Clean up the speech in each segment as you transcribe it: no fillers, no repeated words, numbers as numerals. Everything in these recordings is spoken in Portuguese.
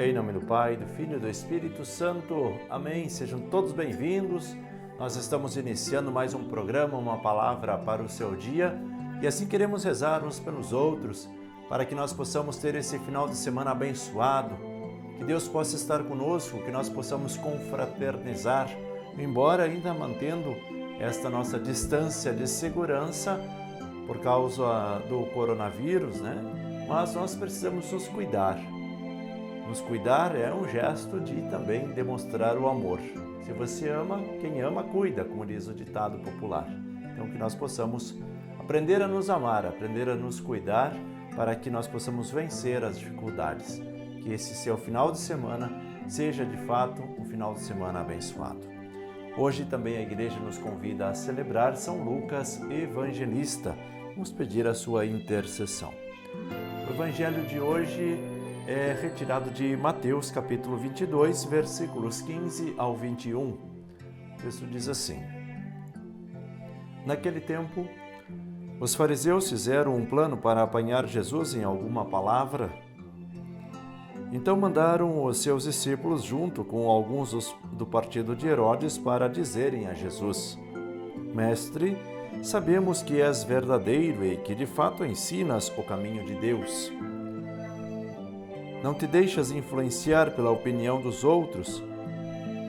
Em nome do Pai, do Filho e do Espírito Santo. Amém. Sejam todos bem-vindos. Nós estamos iniciando mais um programa, uma palavra para o seu dia. E assim queremos rezar uns pelos outros, para que nós possamos ter esse final de semana abençoado. Que Deus possa estar conosco, que nós possamos confraternizar, embora ainda mantendo esta nossa distância de segurança por causa do coronavírus, né? Mas nós precisamos nos cuidar. Nos cuidar é um gesto de também demonstrar o amor. Se você ama, quem ama cuida, como diz o ditado popular. Então que nós possamos aprender a nos amar, aprender a nos cuidar, para que nós possamos vencer as dificuldades. Que esse seu final de semana seja de fato um final de semana abençoado. Hoje também a igreja nos convida a celebrar São Lucas Evangelista. Vamos pedir a sua intercessão. O evangelho de hoje é retirado de Mateus, capítulo 22, versículos 15 ao 21. O texto diz assim: Naquele tempo, os fariseus fizeram um plano para apanhar Jesus em alguma palavra. Então mandaram os seus discípulos junto com alguns do partido de Herodes para dizerem a Jesus: Mestre, sabemos que és verdadeiro e que de fato ensinas o caminho de Deus. Não te deixas influenciar pela opinião dos outros,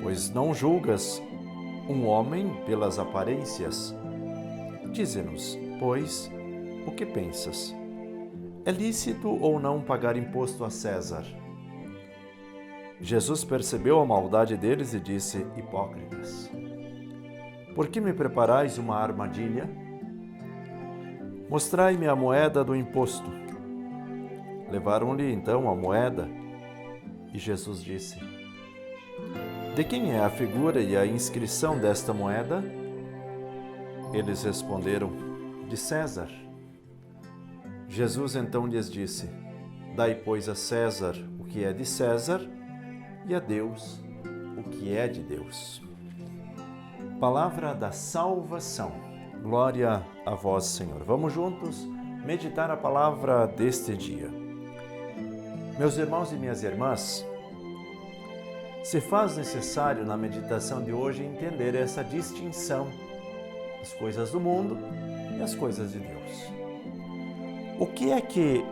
pois não julgas um homem pelas aparências. Dize-nos, pois, o que pensas? É lícito ou não pagar imposto a César? Jesus percebeu a maldade deles e disse: Hipócritas, por que me preparais uma armadilha? Mostrai-me a moeda do imposto. Levaram-lhe então a moeda e Jesus disse: De quem é a figura e a inscrição desta moeda? Eles responderam: De César. Jesus então lhes disse: Dai, pois, a César o que é de César e a Deus o que é de Deus. Palavra da salvação. Glória a vós, Senhor. Vamos juntos meditar a palavra deste dia. Meus irmãos e minhas irmãs, se faz necessário na meditação de hoje entender essa distinção, as coisas do mundo e as coisas de Deus. O que é que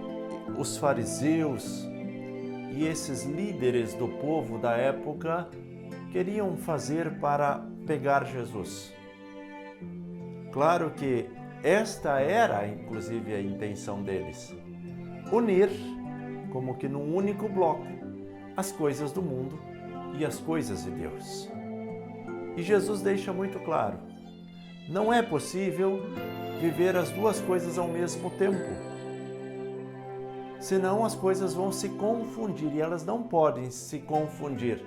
os fariseus e esses líderes do povo da época queriam fazer para pegar Jesus? Claro que esta era, inclusive, a intenção deles: unir, como que num único bloco, as coisas do mundo e as coisas de Deus. E Jesus deixa muito claro: não é possível viver as duas coisas ao mesmo tempo. Senão as coisas vão se confundir, e elas não podem se confundir.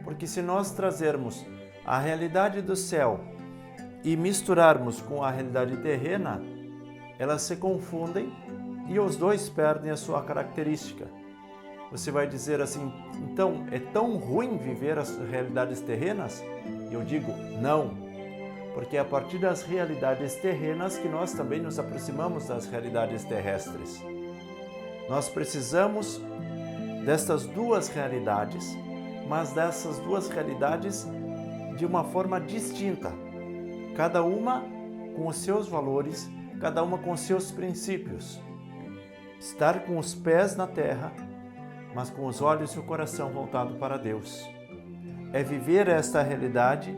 Porque se nós trazermos a realidade do céu e misturarmos com a realidade terrena, elas se confundem e os dois perdem a sua característica. Você vai dizer assim: então é tão ruim viver as realidades terrenas? Eu digo não, porque é a partir das realidades terrenas que nós também nos aproximamos das realidades terrestres. Nós precisamos destas duas realidades, mas dessas duas realidades de uma forma distinta, cada uma com os seus valores, cada uma com os seus princípios. Estar com os pés na terra, mas com os olhos e o coração voltado para Deus. É viver esta realidade,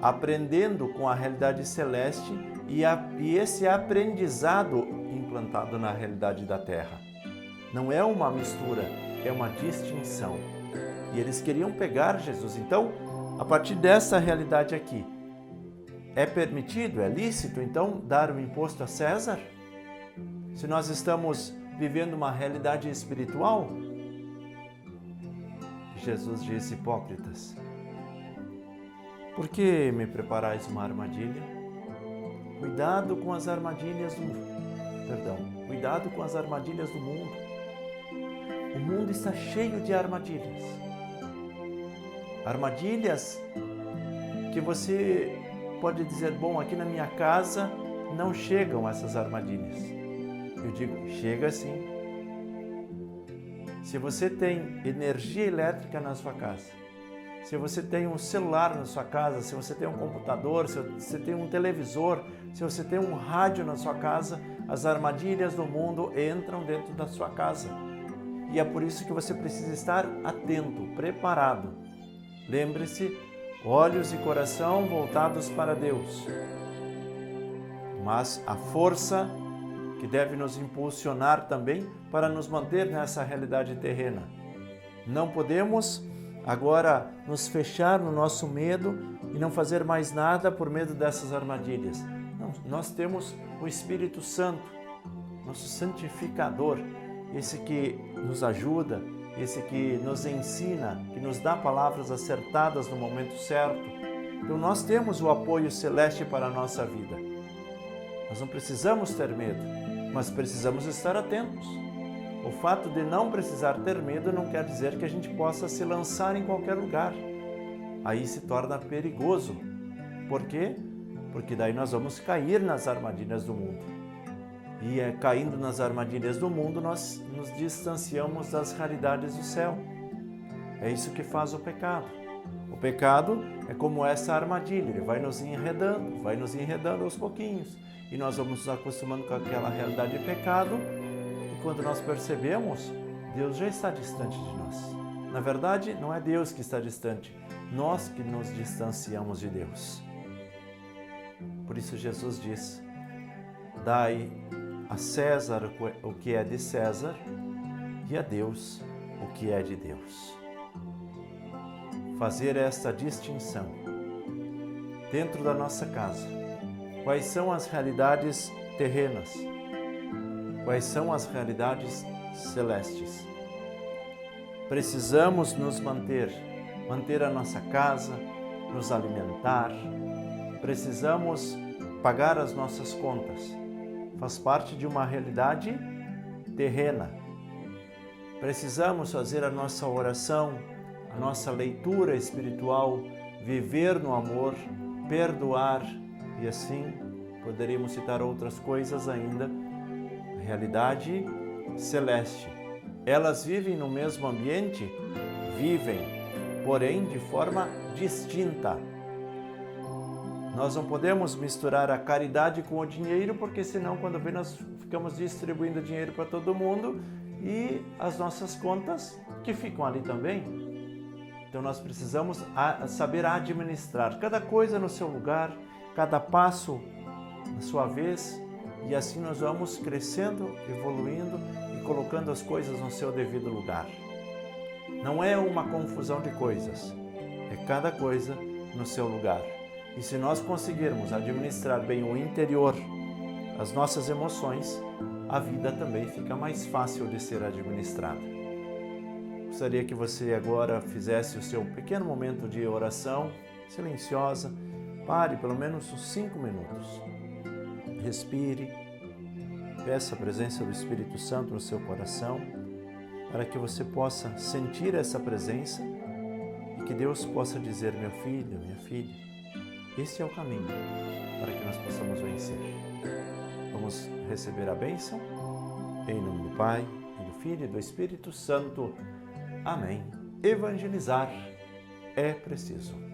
aprendendo com a realidade celeste e esse aprendizado implantado na realidade da terra. Não é uma mistura, é uma distinção. E eles queriam pegar Jesus. Então, a partir dessa realidade aqui, é permitido, é lícito, então, dar o imposto a César? Se nós estamos vivendo uma realidade espiritual? Jesus disse: Hipócritas, por que me preparais uma armadilha? Cuidado com as armadilhas do mundo. Cuidado com as armadilhas do mundo. O mundo está cheio de armadilhas. Armadilhas que você pode dizer: bom, aqui na minha casa não chegam essas armadilhas. Eu digo: chega sim. Se você tem energia elétrica na sua casa, se você tem um celular na sua casa, se você tem um computador, se você tem um televisor, se você tem um rádio na sua casa, as armadilhas do mundo entram dentro da sua casa. E é por isso que você precisa estar atento, preparado. Lembre-se, olhos e coração voltados para Deus. Mas a força que deve nos impulsionar também para nos manter nessa realidade terrena. Não podemos agora nos fechar no nosso medo e não fazer mais nada por medo dessas armadilhas. Não, nós temos o Espírito Santo, nosso santificador, esse que nos ajuda, esse que nos ensina, que nos dá palavras acertadas no momento certo. Então nós temos o apoio celeste para a nossa vida. Nós não precisamos ter medo, mas precisamos estar atentos. O fato de não precisar ter medo não quer dizer que a gente possa se lançar em qualquer lugar. Aí se torna perigoso. Por quê? Porque daí nós vamos cair nas armadilhas do mundo. E caindo nas armadilhas do mundo, nós nos distanciamos das realidades do céu. É isso que faz o pecado. O pecado é como essa armadilha, ele vai nos enredando aos pouquinhos. E nós vamos nos acostumando com aquela realidade de pecado. E quando nós percebemos, Deus já está distante de nós. Na verdade, não é Deus que está distante, nós que nos distanciamos de Deus. Por isso Jesus diz: dai a César o que é de César e a Deus o que é de Deus. Fazer esta distinção dentro da nossa casa. Quais são as realidades terrenas? Quais são as realidades celestes? Precisamos nos manter a nossa casa, nos alimentar. Precisamos pagar as nossas contas. Faz parte de uma realidade terrena. Precisamos fazer a nossa oração, a nossa leitura espiritual, viver no amor, perdoar e assim poderíamos citar outras coisas ainda. Realidade celeste. Elas vivem no mesmo ambiente? Vivem, porém de forma distinta. Nós não podemos misturar a caridade com o dinheiro, porque senão quando vem nós ficamos distribuindo dinheiro para todo mundo e as nossas contas que ficam ali também. Então nós precisamos saber administrar cada coisa no seu lugar, cada passo na sua vez, e assim nós vamos crescendo, evoluindo e colocando as coisas no seu devido lugar. Não é uma confusão de coisas, é cada coisa no seu lugar. E se nós conseguirmos administrar bem o interior, as nossas emoções, a vida também fica mais fácil de ser administrada. Gostaria que você agora fizesse o seu pequeno momento de oração silenciosa. Pare pelo menos uns 5 minutos. Respire, peça a presença do Espírito Santo no seu coração, para que você possa sentir essa presença e que Deus possa dizer: meu filho, minha filha, esse é o caminho para que nós possamos vencer. Vamos receber a bênção, em nome do Pai, e do Filho e do Espírito Santo. Amém. Evangelizar é preciso.